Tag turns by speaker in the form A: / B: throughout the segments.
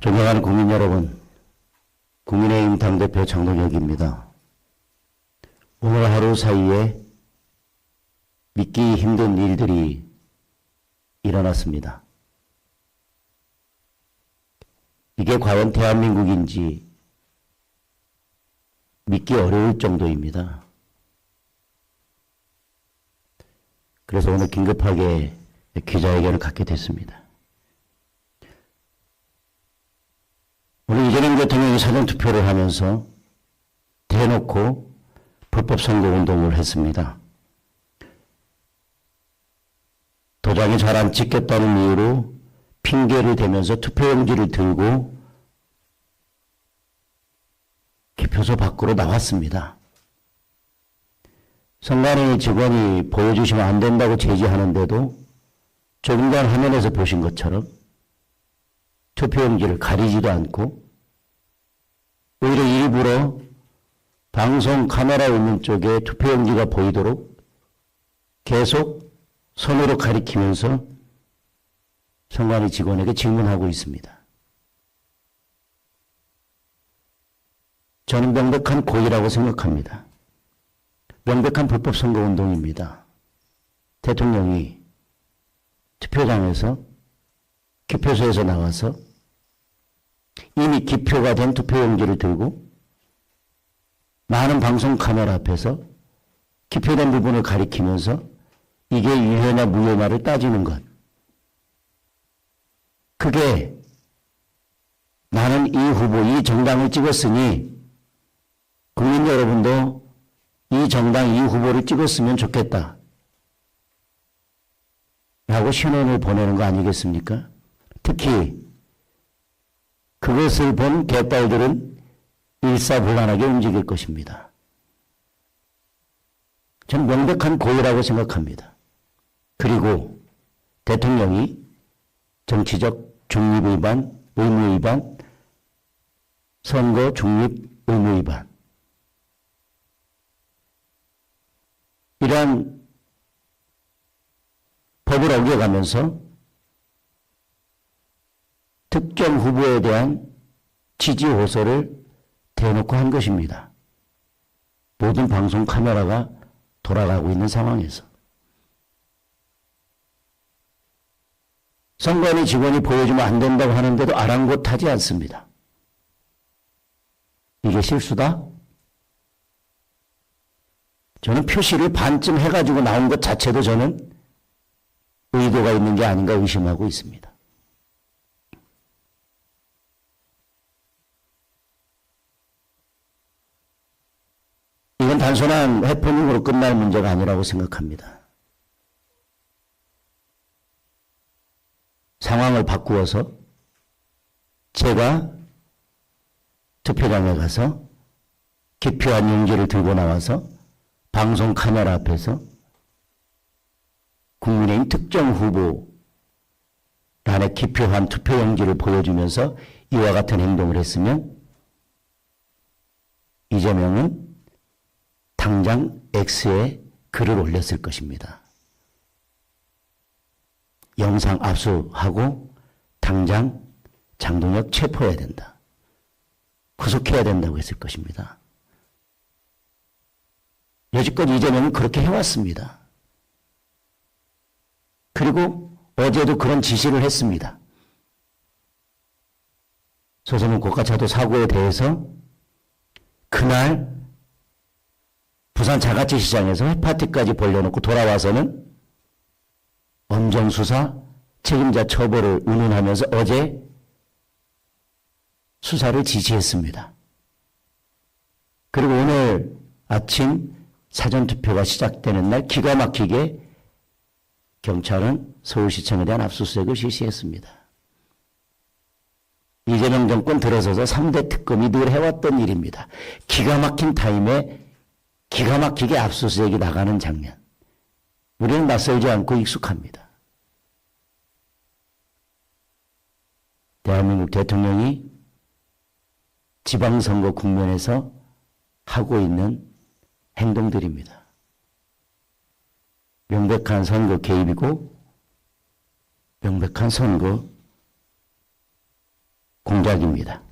A: 존경하는 국민 여러분, 국민의힘 당대표 장동혁입니다. 오늘 하루 사이에 믿기 힘든 일들이 일어났습니다. 이게 과연 대한민국인지 믿기 어려울 정도입니다. 그래서 오늘 긴급하게 기자회견을 갖게 됐습니다. 오늘 이재명 대통령이 사전투표를 하면서 대놓고 불법 선거운동을 했습니다. 도장이 잘 안 찍혔다는 이유로 핑계를 대면서 투표용지를 들고 기표소 밖으로 나왔습니다. 선관위 직원이 보여주시면 안 된다고 제지하는데도 조금 전 화면에서 보신 것처럼 투표용지를 가리지도 않고 오히려 일부러 방송 카메라 있는 쪽에 투표용지가 보이도록 계속 손으로 가리키면서 선관위 직원에게 질문하고 있습니다. 저는 명백한 고의라고 생각합니다. 명백한 불법 선거운동입니다. 대통령이 투표장에서 기표소에서 나와서 이미 기표가 된 투표용지를 들고 많은 방송 카메라 앞에서 기표된 부분을 가리키면서 이게 유효냐 무효냐를 따지는 것. 그게 나는 이 후보, 이 정당을 찍었으니 국민 여러분도 이 정당, 이 후보를 찍었으면 좋겠다. 라고 신원을 보내는 거 아니겠습니까? 특히 그것을 본 개딸들은 일사불란하게 움직일 것입니다. 저는 명백한 고의라고 생각합니다. 그리고 대통령이 정치적 중립위반, 의무위반, 선거 중립 의무위반 이러한 법을 어겨가면서 특정 후보에 대한 지지 호소를 대놓고 한 것입니다. 모든 방송 카메라가 돌아가고 있는 상황에서. 선관위 직원이 보여주면 안 된다고 하는데도 아랑곳하지 않습니다. 이게 실수다? 저는 표시를 반쯤 해가지고 나온 것 자체도 저는 의도가 있는 게 아닌가 의심하고 있습니다. 이건 단순한 해프닝으로 끝날 문제가 아니라고 생각합니다. 상황을 바꾸어서 제가 투표장에 가서 기표한 용지를 들고 나와서 방송 카메라 앞에서 국민의힘 특정 후보 란에 기표한 투표용지를 보여주면서 이와 같은 행동을 했으면 이재명은 당장 X에 글을 올렸을 것입니다. 영상 압수하고 당장 장동혁 체포해야 된다. 구속해야 된다고 했을 것입니다. 여지껏 이재명은 그렇게 해왔습니다. 그리고 어제도 그런 지시를 했습니다. 소소문 고가차도 사고에 대해서 그날 부산 자가치시장에서 회파티까지 벌려놓고 돌아와서는 엄정수사 책임자 처벌을 운운하면서 어제 수사를 지시했습니다. 그리고 오늘 아침 사전투표가 시작되는 날 기가 막히게 경찰은 서울시청에 대한 압수수색을 실시했습니다. 이재명 정권 들어서서 3대 특검이 늘 해왔던 일입니다. 기가 막힌 타임에 기가 막히게 압수수색이 나가는 장면. 우리는 낯설지 않고 익숙합니다. 대한민국 대통령이 지방선거 국면에서 하고 있는 행동들입니다. 명백한 선거 개입이고 명백한 선거 공작입니다.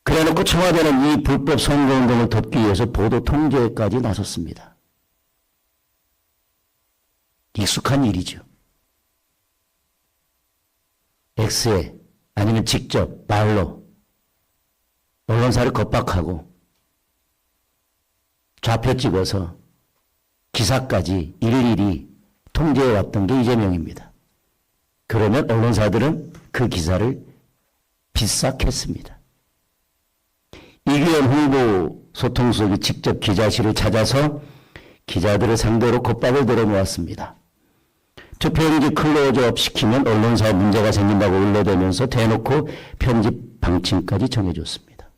A: 그래놓고 청와대는 이 불법 선거운동을 덮기 위해서 보도 통제까지 나섰습니다. 익숙한 일이죠. X에 아니면 직접 말로 언론사를 겁박하고 좌표 찍어서 기사까지 일일이 통제해왔던 게 이재명입니다. 그러면 언론사들은 그 기사를 비싹했습니다. 이규현 홍보 소통수석이 직접 기자실을 찾아서 기자들을 상대로 겁박을 들어놓았습니다. 투표용지 클로즈업 시키면 언론사에 문제가 생긴다고 울려대면서 대놓고 편집 방침까지 정해줬습니다.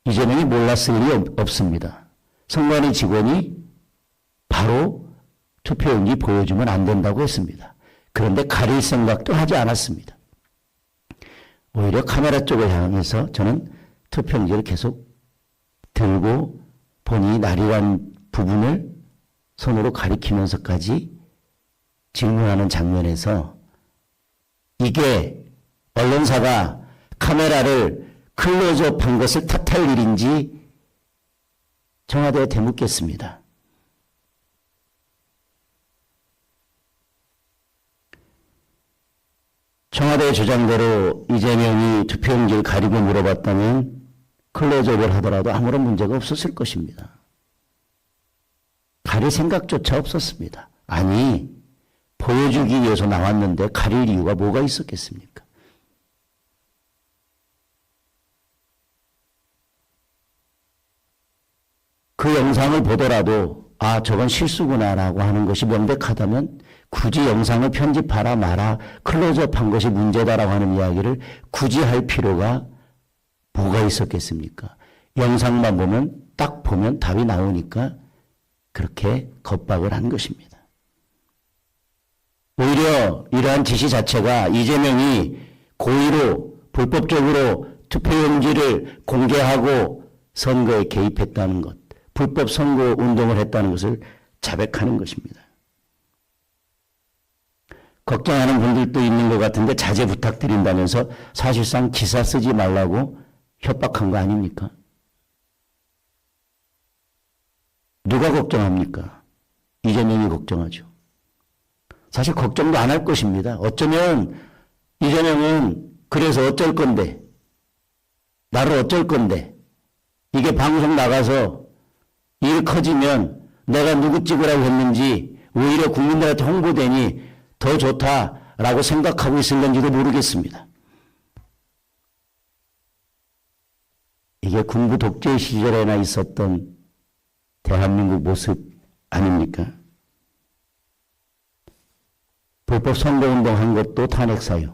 A: 이재명이 몰랐을 일이 없습니다. 선관위 직원이 바로 투표용지 보여주면 안 된다고 했습니다. 그런데 가릴 생각도 하지 않았습니다. 오히려 카메라 쪽을 향해서 저는 투표용지를 계속 들고 본인이 나리란 부분을 손으로 가리키면서까지 질문하는 장면에서 이게 언론사가 카메라를 클로즈업한 것을 탓할 일인지 청와대에 되묻겠습니다. 청와대의 주장대로 이재명이 투표용지를 가리고 물어봤다면 클로즈업을 하더라도 아무런 문제가 없었을 것입니다. 가릴 생각조차 없었습니다. 아니, 보여주기 위해서 나왔는데 가릴 이유가 뭐가 있었겠습니까? 그 영상을 보더라도 아, 저건 실수구나라고 하는 것이 명백하다면 굳이 영상을 편집하라 마라 클로즈업한 것이 문제다라고 하는 이야기를 굳이 할 필요가 뭐가 있었겠습니까? 영상만 보면 딱 보면 답이 나오니까 그렇게 겁박을 한 것입니다. 오히려 이러한 지시 자체가 이재명이 고의로 불법적으로 투표용지를 공개하고 선거에 개입했다는 것, 불법 선거 운동을 했다는 것을 자백하는 것입니다. 걱정하는 분들도 있는 것 같은데 자제 부탁드린다면서 사실상 기사 쓰지 말라고 협박한 거 아닙니까? 누가 걱정합니까? 이재명이 걱정하죠. 사실 걱정도 안 할 것입니다. 어쩌면 이재명은 그래서 어쩔 건데, 나를 어쩔 건데, 이게 방송 나가서 일 커지면 내가 누구 찍으라고 했는지 오히려 국민들한테 홍보되니 더 좋다라고 생각하고 있을 건지도 모르겠습니다. 이게 군부 독재 시절에나 있었던 대한민국 모습 아닙니까? 불법 선거운동 한 것도 탄핵 사유,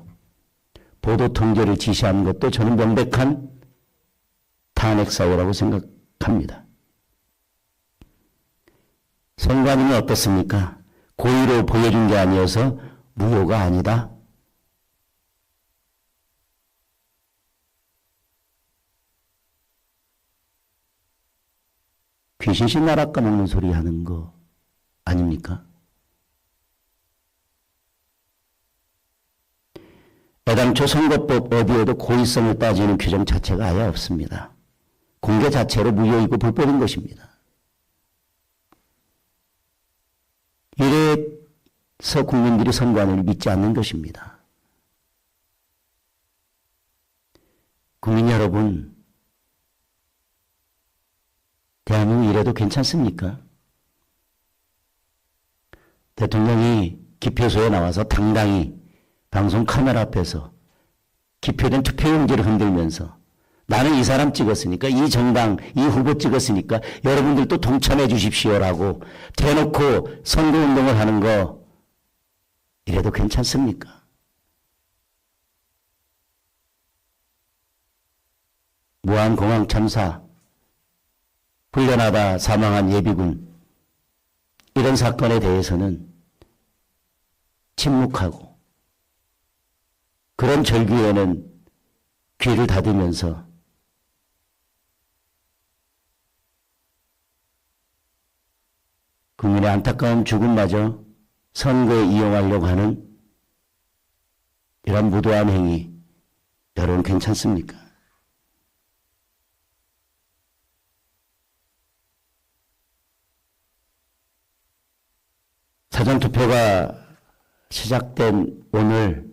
A: 보도 통제를 지시한 것도 저는 명백한 탄핵 사유라고 생각합니다. 선관위는 어떻습니까? 고의로 보여준 게 아니어서 무효가 아니다. 귀신신 나라 까먹는 소리 하는 거 아닙니까? 애당초 선거법 어디에도 고의성을 따지는 규정 자체가 아예 없습니다. 공개 자체로 무효이고 불법인 것입니다. 이래서 국민들이 선관위를 믿지 않는 것입니다. 국민 여러분, 대한민국 이래도 괜찮습니까? 대통령이 기표소에 나와서 당당히 방송 카메라 앞에서 기표된 투표용지를 흔들면서 나는 이 사람 찍었으니까, 이 정당, 이 후보 찍었으니까 여러분들도 동참해 주십시오라고 대놓고 선거운동을 하는 거 이래도 괜찮습니까? 무안공항 참사, 훈련하다 사망한 예비군, 이런 사건에 대해서는 침묵하고 그런 절규에는 귀를 닫으면서 국민의 안타까운 죽음마저 선거에 이용하려고 하는 이런 무도한 행위 여러분 괜찮습니까? 사전투표가 시작된 오늘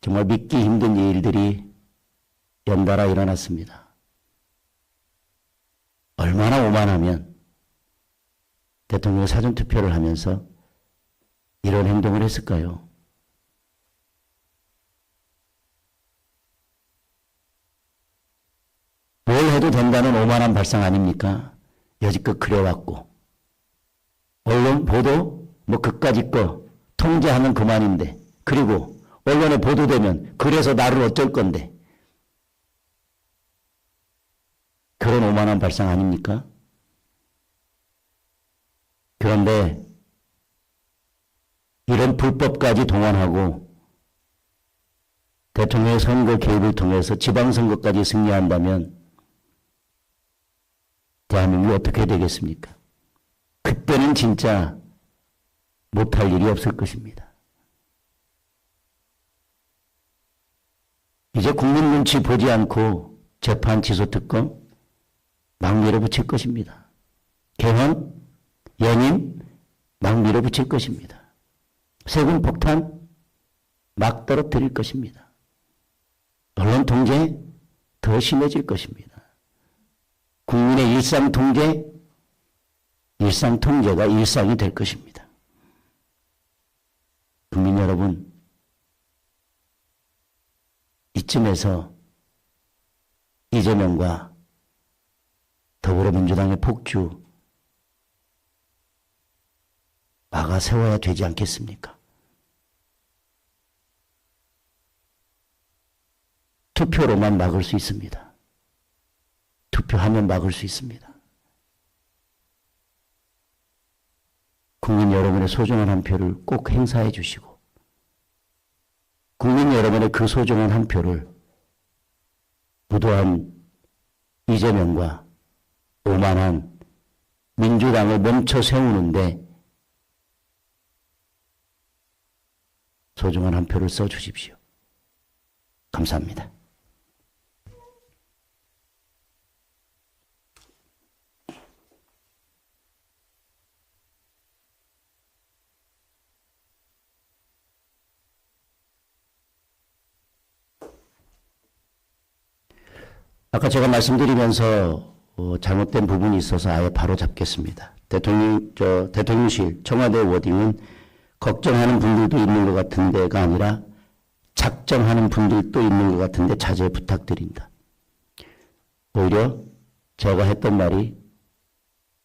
A: 정말 믿기 힘든 일들이 연달아 일어났습니다. 얼마나 오만하면 대통령이 사전투표를 하면서 이런 행동을 했을까요? 뭘 해도 된다는 오만한 발상 아닙니까? 여지껏 그래왔고 언론 보도 뭐 그까짓 거 통제하면 그만인데, 그리고 언론에 보도되면 그래서 나를 어쩔 건데, 그런 오만한 발상 아닙니까? 그런데 이런 불법까지 동원하고 대통령의 선거 개입을 통해서 지방선거까지 승리한다면 대한민국이 어떻게 되겠습니까? 그때는 진짜 못할 일이 없을 것입니다. 이제 국민 눈치 보지 않고 재판, 기소, 특검 막 밀어붙일 것입니다. 개헌, 연임 막 밀어붙일 것입니다. 세금 폭탄 막 떨어뜨릴 것입니다. 언론 통제 더 심해질 것입니다. 국민의 일상 통제가 일상이 될 것입니다. 국민 여러분, 이쯤에서 이재명과 더불어민주당의 폭주 막아 세워야 되지 않겠습니까? 투표로만 막을 수 있습니다. 투표하면 막을 수 있습니다. 국민 여러분의 소중한 한 표를 꼭 행사해 주시고, 국민 여러분의 그 소중한 한 표를 무도한 이재명과 오만한 민주당을 멈춰 세우는데 소중한 한 표를 써 주십시오. 감사합니다. 아까 제가 말씀드리면서 잘못된 부분이 있어서 아예 바로 잡겠습니다. 대통령실 청와대 워딩은 걱정하는 분들도 있는 것 같은데가 아니라 작정하는 분들도 있는 것 같은데 자제 부탁드린다. 오히려 제가 했던 말이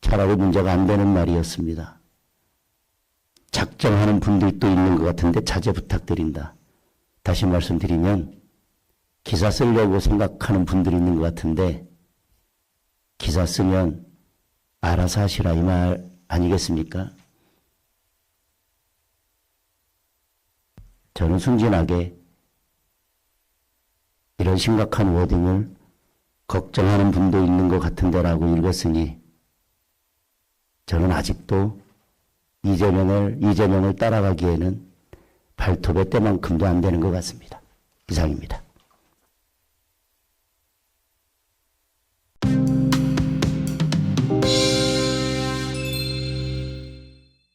A: 차라리 문제가 안 되는 말이었습니다. 작정하는 분들도 있는 것 같은데 자제 부탁드린다. 다시 말씀드리면 기사 쓰려고 생각하는 분들이 있는 것 같은데 기사 쓰면 알아서 하시라 이 말 아니겠습니까? 저는 순진하게 이런 심각한 워딩을 걱정하는 분도 있는 것 같은데라고 읽었으니 저는 아직도 이재명을 따라가기에는 발톱의 때만큼도 안 되는 것 같습니다. 이상입니다.